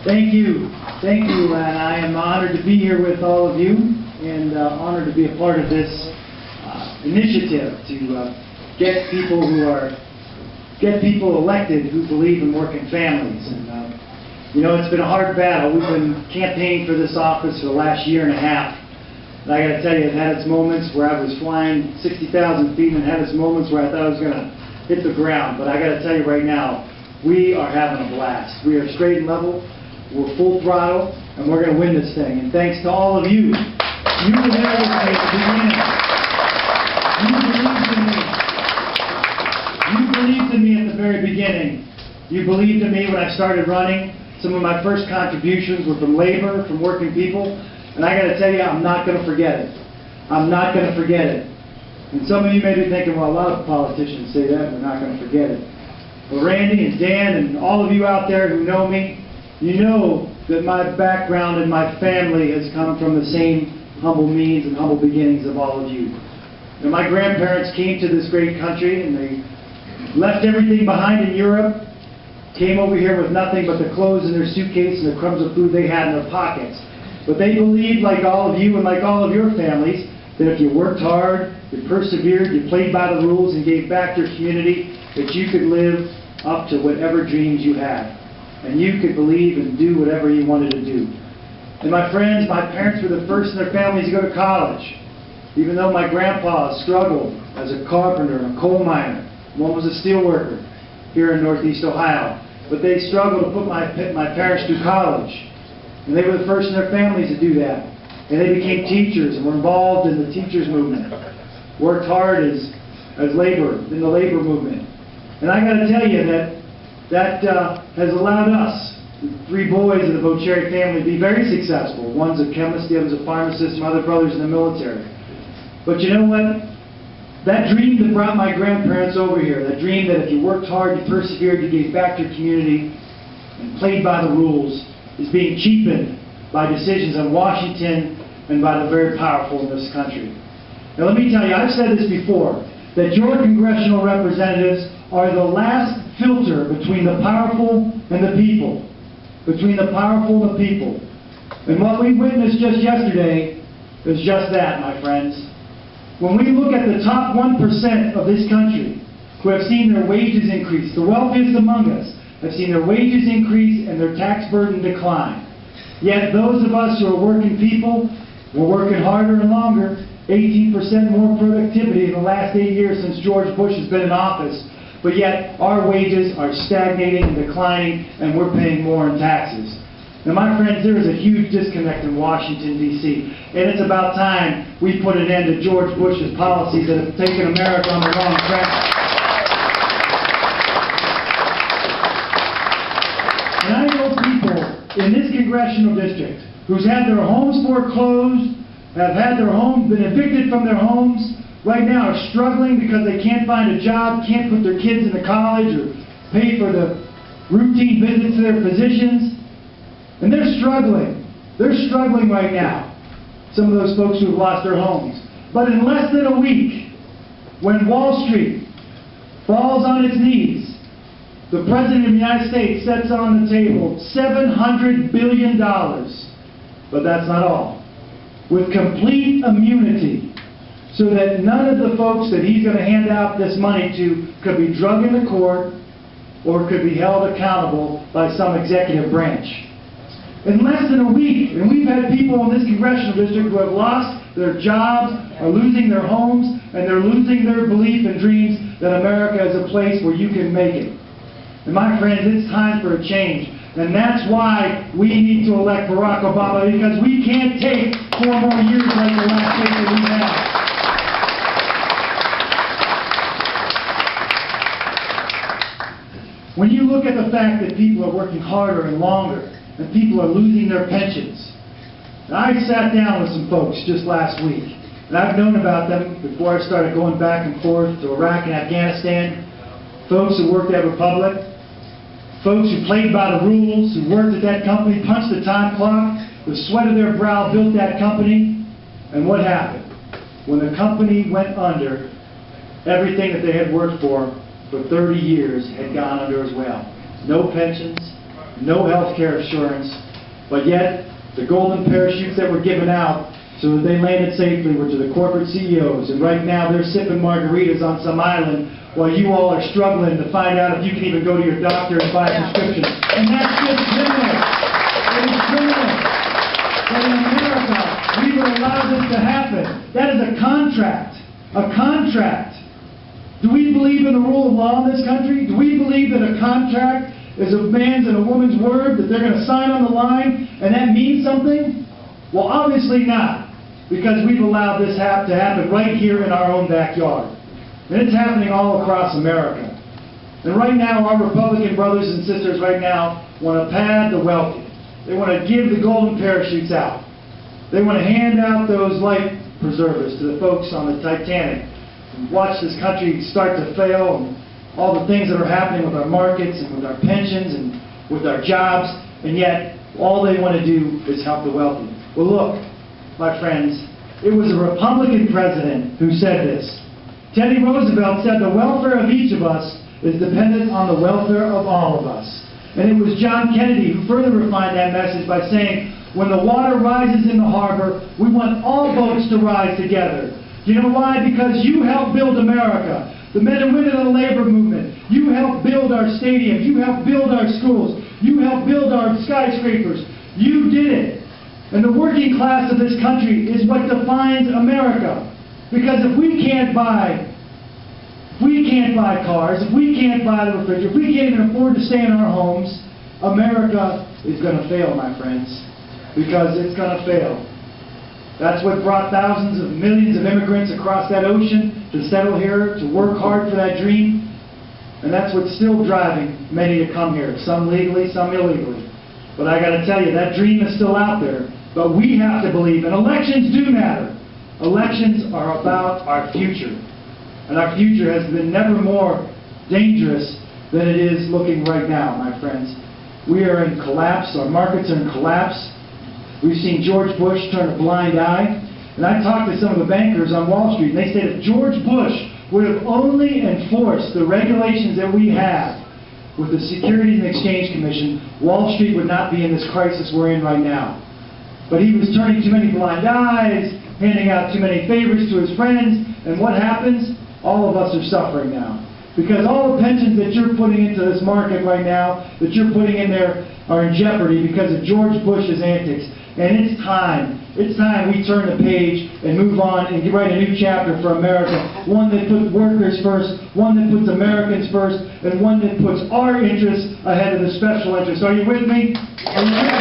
Thank you, and I am honored to be here with all of you, and honored to be a part of this initiative to get people elected who believe in working families. And you know, it's been a hard battle. We've been campaigning for this office for the last year and a half. And I got to tell you, it had its moments where I was flying 60,000 feet, and it had its moments where I thought I was going to hit the ground. But I got to tell you right now, we are having a blast. We are straight and level. We're full throttle, and we're going to win this thing. And thanks to all of you. You were there with me at the beginning. You believed in me. You believed in me at the very beginning. You believed in me when I started running. Some of my first contributions were from labor, from working people. And I got to tell you, I'm not going to forget it. I'm not going to forget it. And some of you may be thinking, well, a lot of politicians say that, and we're not going to forget it. Well, Randy and Dan and all of you out there who know me, you know that my background and my family has come from the same humble means and humble beginnings of all of you. You know, my grandparents came to this great country, and they left everything behind in Europe, came over here with nothing but the clothes in their suitcase and the crumbs of food they had in their pockets. But they believed, like all of you and like all of your families, that if you worked hard, you persevered, you played by the rules, and gave back to your community, that you could live up to whatever dreams you had. And you could believe and do whatever you wanted to do. And my friends, my parents were the first in their families to go to college. Even though my grandpa struggled as a carpenter and a coal miner. One was a steel worker here in Northeast Ohio. But they struggled to put my parents through college. And they were the first in their families to do that. And they became teachers and were involved in the teachers movement. Worked hard in the labor movement. And I got to tell you that has allowed us, the three boys of the Boccieri family, to be very successful. One's a chemist, the other's a pharmacist, my other brother's in the military. But you know what? That dream that brought my grandparents over here, that dream that if you worked hard, you persevered, you gave back to your community, and played by the rules, is being cheapened by decisions in Washington and by the very powerful in this country. Now let me tell you, I've said this before, that your congressional representatives are the last filter between the powerful and the people. Between the powerful and the people. And what we witnessed just yesterday is just that, my friends. When we look at the top 1% of this country who have seen their wages increase, the wealthiest among us have seen their wages increase and their tax burden decline. Yet those of us who are working people, we're working harder and longer, 18% more productivity in the last 8 years since George Bush has been in office. But yet, our wages are stagnating and declining, and we're paying more in taxes. Now, my friends, there is a huge disconnect in Washington, D.C., and it's about time we put an end to George Bush's policies that have taken America on the wrong track. And I know people in this congressional district who's had their homes foreclosed, have had their homes been evicted from their homes, right now are struggling because they can't find a job, can't put their kids into college or pay for the routine visits to their physicians. And they're struggling. They're struggling right now. Some of those folks who have lost their homes. But in less than a week, when Wall Street falls on its knees, the President of the United States sets on the table $700 billion. But that's not all. With complete immunity, so that none of the folks that he's going to hand out this money to could be drugged into court or could be held accountable by some executive branch. In less than a week, and we've had people in this congressional district who have lost their jobs, are losing their homes, and they're losing their belief and dreams that America is a place where you can make it. And my friends, it's time for a change. And that's why we need to elect Barack Obama, because we can't take 4 more years like the last 6 that we've had. When you look at the fact that people are working harder and longer, and people are losing their pensions, and I sat down with some folks just last week, and I've known about them before I started going back and forth to Iraq and Afghanistan, folks who worked at Republic, folks who played by the rules, who worked at that company, punched the time clock, the sweat of their brow built that company, and what happened? When the company went under, everything that they had worked for 30 years had gone under as well. No pensions, no health care assurance, but yet the golden parachutes that were given out so that they landed safely were to the corporate CEOs, and right now they're sipping margaritas on some island while you all are struggling to find out if you can even go to your doctor and buy a prescription. And that's just criminal. It is criminal. But in America, we would allow this to happen. That is a contract. A contract. Do we believe in the rule of law in this country? Do we believe that a contract is a man's and a woman's word that they're going to sign on the line and that means something? Well, obviously not, because we've allowed this to happen right here in our own backyard. And it's happening all across America. And right now, our Republican brothers and sisters right now want to pad the wealthy. They want to give the golden parachutes out. They want to hand out those life preservers to the folks on the Titanic and watch this country start to fail, and all the things that are happening with our markets and with our pensions and with our jobs, and yet all they want to do is help the wealthy. Well, look, my friends, it was a Republican president who said this. Teddy Roosevelt said the welfare of each of us is dependent on the welfare of all of us. And it was John Kennedy who further refined that message by saying, when the water rises in the harbor, we want all boats to rise together. Do you know why? Because you helped build America. The men and women of the labor movement. You helped build our stadiums. You helped build our schools. You helped build our skyscrapers. You did it. And the working class of this country is what defines America. Because if we can't buy cars, if we can't buy the refrigerator, if we can't even afford to stay in our homes, America is going to fail, my friends. Because it's going to fail. That's what brought thousands of millions of immigrants across that ocean to settle here, to work hard for that dream. And that's what's still driving many to come here, some legally, some illegally. But I got to tell you, that dream is still out there. But we have to believe, and elections do matter. Elections are about our future. And our future has been never more dangerous than it is looking right now, my friends. We are in collapse. Our markets are in collapse. We've seen George Bush turn a blind eye. And I talked to some of the bankers on Wall Street, and they said if George Bush would have only enforced the regulations that we have with the Securities and Exchange Commission, Wall Street would not be in this crisis we're in right now. But he was turning too many blind eyes, handing out too many favors to his friends, and what happens? All of us are suffering now. Because all the pensions that you're putting into this market right now, that you're putting in there, are in jeopardy because of George Bush's antics. And it's time we turn the page and move on and write a new chapter for America. One that puts workers first, one that puts Americans first, and one that puts our interests ahead of the special interests. Are you with me? Are you with me?